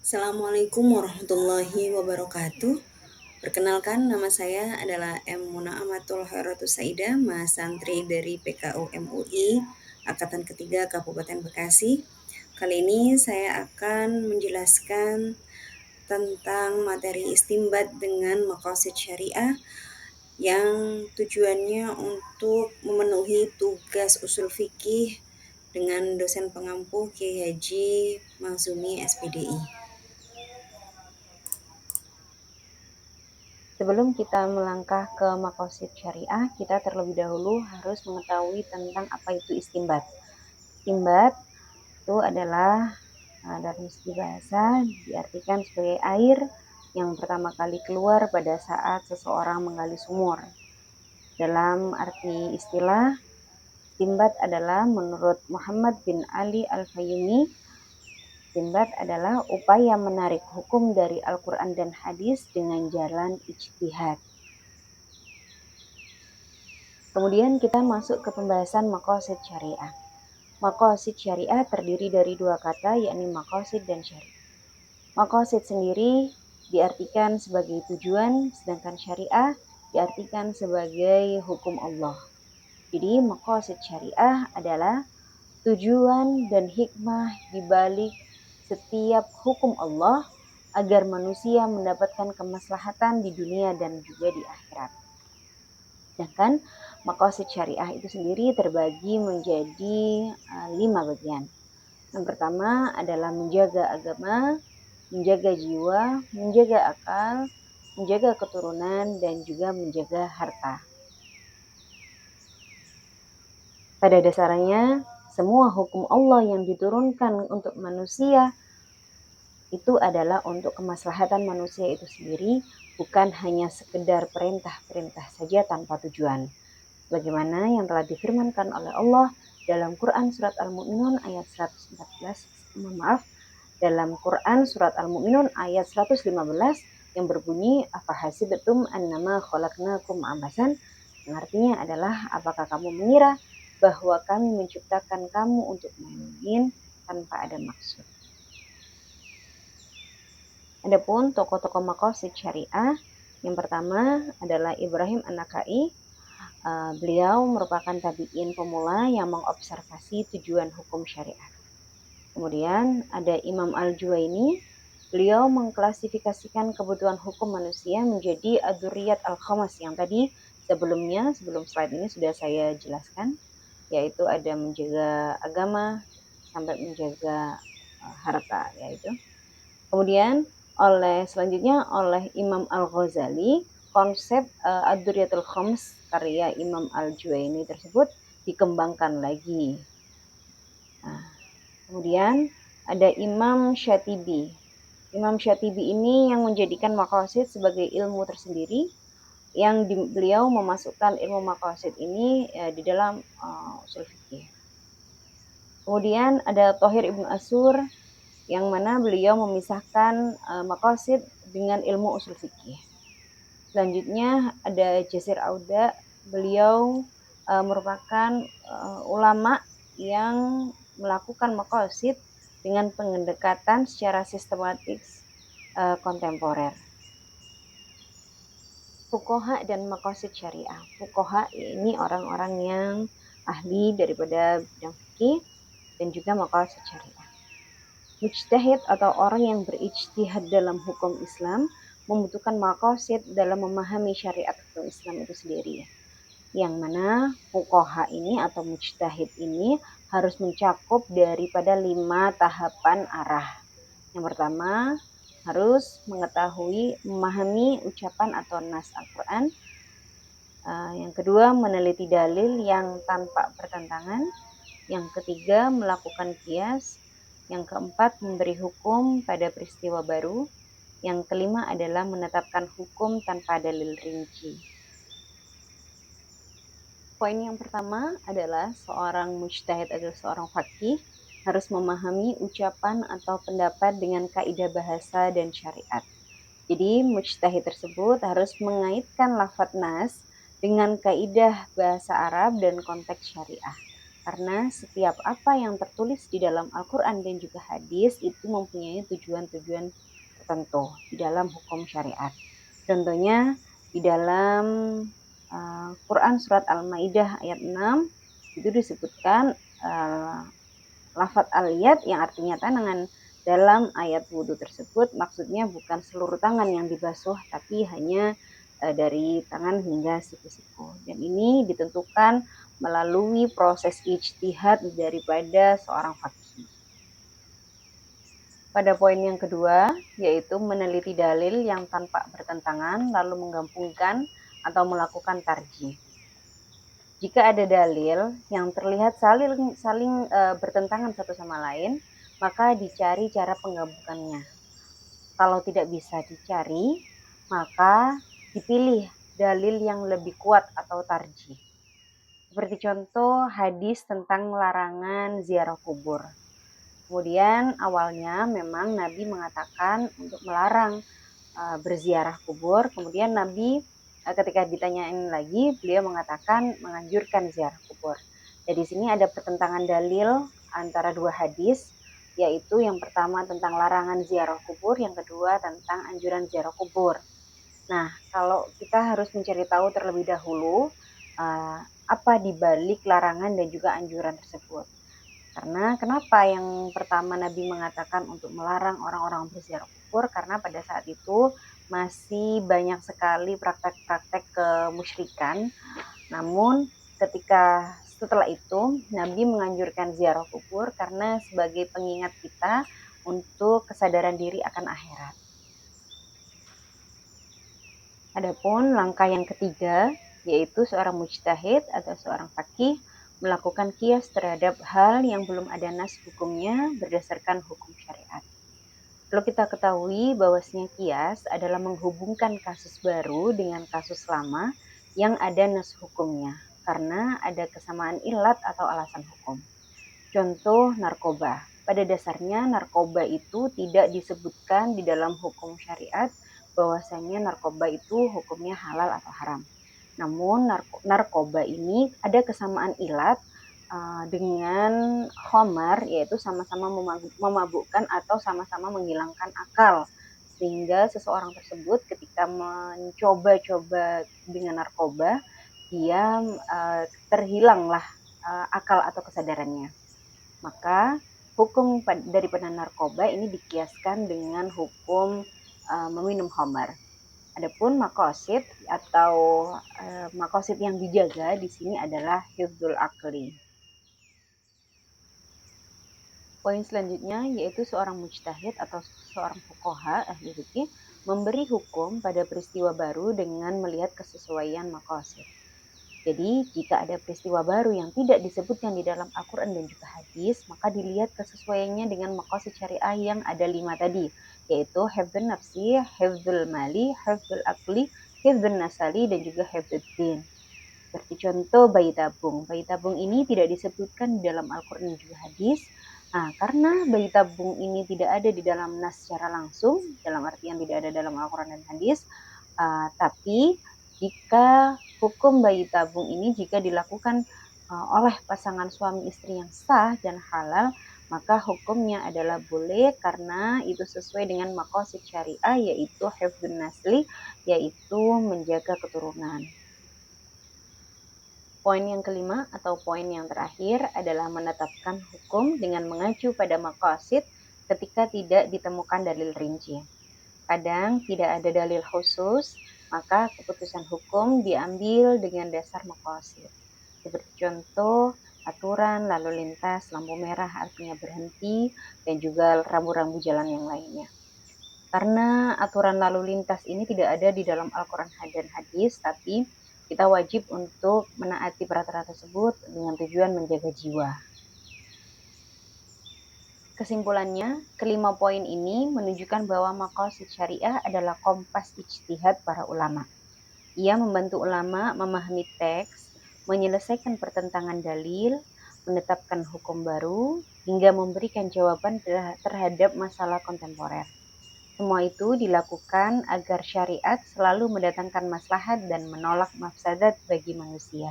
Assalamualaikum warahmatullahi wabarakatuh. Perkenalkan, nama saya adalah M. Muna Amatul Hairatus Saidah, mahasantri dari PKU MUI Angkatan Ketiga Kabupaten Bekasi. Kali ini saya akan menjelaskan tentang materi istimbat dengan maqasid syariah yang tujuannya untuk memenuhi tugas usul fikih dengan dosen pengampu Kiai Haji Mahzumi SPDI. Sebelum kita melangkah ke maqasid syariah, kita terlebih dahulu harus mengetahui tentang apa itu istimbat. Istimbat itu adalah dalam segi bahasa diartikan sebagai air yang pertama kali keluar pada saat seseorang menggali sumur. Dalam arti istilah, istimbat adalah menurut Muhammad bin Ali Al-Fayyumi, istimbat adalah upaya menarik hukum dari Al-Quran dan hadis dengan jalan ijtihad. Kemudian kita masuk ke pembahasan maqasid syariah. Maqasid syariah terdiri dari dua kata, yakni maqasid dan syariah. Maqasid sendiri diartikan sebagai tujuan, sedangkan syariah diartikan sebagai hukum Allah. Jadi maqasid syariah adalah tujuan dan hikmah di balik setiap hukum Allah agar manusia mendapatkan kemaslahatan di dunia dan juga di akhirat. Sedangkan maqasid syariah itu sendiri terbagi menjadi 5 bagian. Yang pertama adalah menjaga agama, menjaga jiwa, menjaga akal, menjaga keturunan, dan juga menjaga harta. Pada dasarnya, semua hukum Allah yang diturunkan untuk manusia itu adalah untuk kemaslahatan manusia itu sendiri, bukan hanya sekedar perintah-perintah saja tanpa tujuan. Bagaimana yang telah difirmankan oleh Allah dalam Quran surat Al-Mu'minun ayat 114, dalam Quran surat Al-Mu'minun ayat 115 yang berbunyi afahasibatum annama khalaqnakum abasan, yang artinya adalah apakah kamu mengira bahwa kami menciptakan kamu untuk main-main tanpa ada maksud. Adapun tokoh-tokoh maqasid syariah, yang pertama adalah Ibrahim An-Nakhai. Beliau merupakan tabi'in pemula yang mengobservasi tujuan hukum syariat. Kemudian ada Imam Al-Juwaini. Beliau mengklasifikasikan kebutuhan hukum manusia menjadi ad-durriyat al-khamas yang tadi sebelum slide ini sudah saya jelaskan, yaitu ada menjaga agama sampai menjaga harta, yaitu. Kemudian selanjutnya oleh Imam Al-Ghazali, konsep ad-durriyatul khams karya Imam Al-Juwaini tersebut dikembangkan lagi. Nah, kemudian ada Imam Syatibi. Imam Syatibi ini yang menjadikan maqasid sebagai ilmu tersendiri, yang beliau memasukkan ilmu maqasid ini di dalam usul fikih. Kemudian ada Thohir Ibnu Asur, yang mana beliau memisahkan maqasid dengan ilmu usul fikih. Selanjutnya ada Jasir Auda. Beliau merupakan ulama yang melakukan maqasid dengan pendekatan secara sistematik kontemporer. Fuqaha dan maqasid syariah. Fuqaha ini orang-orang yang ahli daripada bidang fikih dan juga maqasid syariah. Mujtahid atau orang yang berijtihad dalam hukum Islam membutuhkan maqasid dalam memahami syariat hukum Islam itu sendiri. Yang mana fuqaha ini atau mujtahid ini harus mencakup daripada 5 tahapan arah. Yang pertama, harus mengetahui, memahami ucapan atau nas Al-Quran. Yang kedua, meneliti dalil yang tanpa bertentangan. Yang ketiga, melakukan qiyas. Yang keempat, memberi hukum pada peristiwa baru. Yang kelima adalah menetapkan hukum tanpa dalil rinci. Poin yang pertama adalah seorang mujtahid atau seorang faqih harus memahami ucapan atau pendapat dengan kaidah bahasa dan syariat. Jadi mujtahid tersebut harus mengaitkan lafadz nas dengan kaidah bahasa Arab dan konteks syariah. Karena setiap apa yang tertulis di dalam Al-Quran dan juga hadis itu mempunyai tujuan-tujuan tertentu di dalam hukum syariat. Contohnya di dalam Quran surat Al-Maidah ayat 6 itu disebutkan lafadz al-yad yang artinya tangan. Dalam ayat wudhu tersebut maksudnya bukan seluruh tangan yang dibasuh tapi hanya dari tangan hingga siku-siku. Dan ini ditentukan melalui proses ijtihad daripada seorang faqih. Pada poin yang kedua, yaitu meneliti dalil yang tanpa bertentangan lalu menggabungkan atau melakukan tarjih. Jika ada dalil yang terlihat saling bertentangan satu sama lain, maka dicari cara penggabungannya. Kalau tidak bisa dicari, maka dipilih dalil yang lebih kuat atau tarjih. Seperti contoh hadis tentang larangan ziarah kubur. Kemudian awalnya memang Nabi mengatakan untuk melarang berziarah kubur. Kemudian Nabi ketika ditanyain lagi, beliau mengatakan menganjurkan ziarah kubur. Jadi di sini ada pertentangan dalil antara dua hadis, yaitu yang pertama tentang larangan ziarah kubur, yang kedua tentang anjuran ziarah kubur. Nah, kalau kita harus mencari tahu terlebih dahulu apa dibalik larangan dan juga anjuran tersebut. Karena kenapa yang pertama Nabi mengatakan untuk melarang orang-orang berziarah kubur? Karena pada saat itu masih banyak sekali praktek-praktek kemusyrikan. Namun ketika setelah itu Nabi menganjurkan ziarah kubur karena sebagai pengingat kita untuk kesadaran diri akan akhirat. Adapun langkah yang ketiga, yaitu seorang mujtahid atau seorang faqih melakukan qiyas terhadap hal yang belum ada nas hukumnya berdasarkan hukum syariat. Perlu kita ketahui bahwasanya qiyas adalah menghubungkan kasus baru dengan kasus lama yang ada nas hukumnya, karena ada kesamaan ilat atau alasan hukum. Contoh narkoba. Pada dasarnya narkoba itu tidak disebutkan di dalam hukum syariat bahwasanya narkoba itu hukumnya halal atau haram. Namun narkoba ini ada kesamaan ilat dengan khamar, yaitu sama-sama memabukkan atau sama-sama menghilangkan akal. Sehingga seseorang tersebut ketika mencoba-coba dengan narkoba, dia terhilanglah akal atau kesadarannya. Maka hukum daripada narkoba ini dikiaskan dengan hukum meminum khamar. Adapun makosid atau makosid yang dijaga di sini adalah hifdzul akli. Poin selanjutnya yaitu seorang mujtahid atau seorang fuqaha ahli fikih memberi hukum pada peristiwa baru dengan melihat kesesuaian makosid. Jadi jika ada peristiwa baru yang tidak disebutkan di dalam Al-Quran dan juga hadis, maka dilihat kesesuaiannya dengan maqasid syariah yang ada 5 tadi, yaitu hifdzun nafsi, hifdzul mali, hifdzul akli, hifdzun nasali, dan juga hifdzud din. Seperti contoh bayi tabung. Bayi tabung ini tidak disebutkan di dalam Al-Quran dan juga hadis, karena bayi tabung ini tidak ada di dalam nas secara langsung, dalam artian tidak ada dalam Al-Quran dan hadis, tapi jika hukum bayi tabung ini jika dilakukan oleh pasangan suami istri yang sah dan halal, maka hukumnya adalah boleh karena itu sesuai dengan maqasid syariah, yaitu hifdzun nasli, yaitu menjaga keturunan. Poin yang kelima atau poin yang terakhir adalah menetapkan hukum dengan mengacu pada maqasid ketika tidak ditemukan dalil rinci. Kadang tidak ada dalil khusus, maka keputusan hukum diambil dengan dasar maqasid. Seperti contoh, aturan lalu lintas, lampu merah artinya berhenti, dan juga rambu-rambu jalan yang lainnya. Karena aturan lalu lintas ini tidak ada di dalam Al-Quran dan hadis, tapi kita wajib untuk menaati peraturan tersebut dengan tujuan menjaga jiwa. Kesimpulannya, kelima poin ini menunjukkan bahwa maqasid syariah adalah kompas ijtihad para ulama. Ia membantu ulama memahami teks, menyelesaikan pertentangan dalil, menetapkan hukum baru, hingga memberikan jawaban terhadap masalah kontemporer. Semua itu dilakukan agar syariat selalu mendatangkan maslahat dan menolak mafsadat bagi manusia.